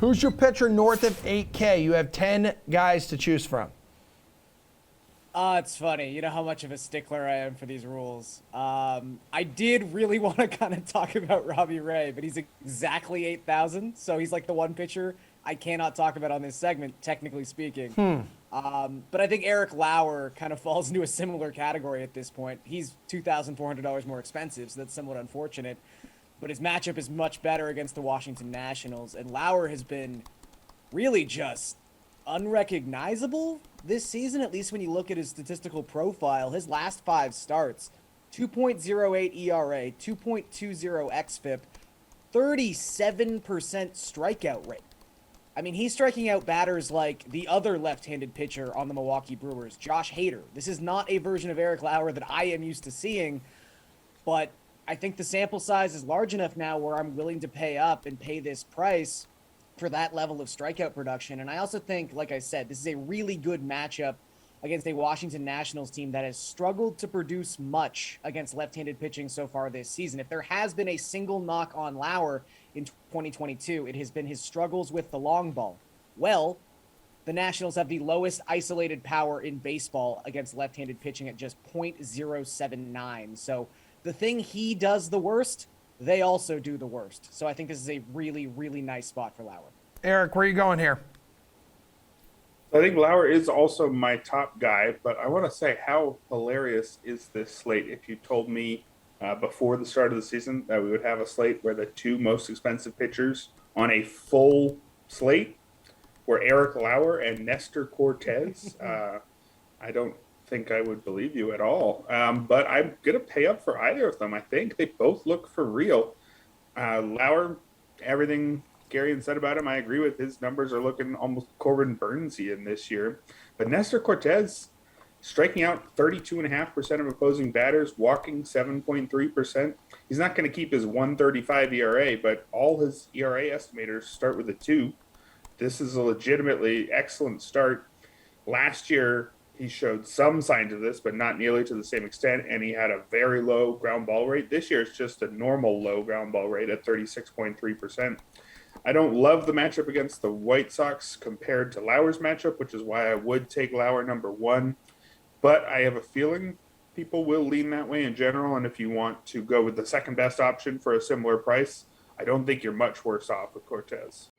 Who's your pitcher north of 8K? You have 10 guys to choose from. It's funny. You know how much of a stickler I am for these rules. I did really want to kind of talk about Robbie Ray, but he's exactly 8,000, so he's like the one pitcher I cannot talk about on this segment, technically speaking. But I think Erik Lauer kind of falls into a similar category at this point. He's $2,400 more expensive, so that's somewhat unfortunate. But his matchup is much better against the Washington Nationals, and Lauer has been really just unrecognizable this season, at least when you look at his statistical profile. His last 5 starts, 2.08 ERA, 2.20 xFIP, 37% strikeout rate. I mean, he's striking out batters like the other left-handed pitcher on the Milwaukee Brewers, Josh Hader. This is not a version of Erik Lauer that I am used to seeing, but I think the sample size is large enough now where I'm willing to pay up and pay this price for that level of strikeout production. And I also think, like I said, this is a really good matchup against a Washington Nationals team that has struggled to produce much against left-handed pitching so far this season. If there has been a single knock on Lauer in 2022, it has been his struggles with the long ball. Well, the Nationals have the lowest isolated power in baseball against left-handed pitching at just .079. So the thing he does the worst, they also do the worst. So I think this is a really, really nice spot for Lauer. Erik, where are you going here? I think Lauer is also my top guy, but I want to say, how hilarious is this slate? If you told me before the start of the season that we would have a slate where the 2 most expensive pitchers on a full slate were Erik Lauer and Nestor Cortez, I don't think I would believe you at all. But I'm going to pay up for either of them. I think they both look for real. Lauer, everything Garion said about him, I agree with. His numbers are looking almost Corbin Burnsian this year. But Nestor Cortez, striking out 32.5% of opposing batters, walking 7.3%. He's not going to keep his 1.35 ERA, but all his ERA estimators start with a 2. This is a legitimately excellent start. Last year, he showed some signs of this, but not nearly to the same extent, and he had a very low ground ball rate. This year, it's just a normal low ground ball rate at 36.3%. I don't love the matchup against the White Sox compared to Lauer's matchup, which is why I would take Lauer number 1. But I have a feeling people will lean that way in general, and if you want to go with the second best option for a similar price, I don't think you're much worse off with Cortez.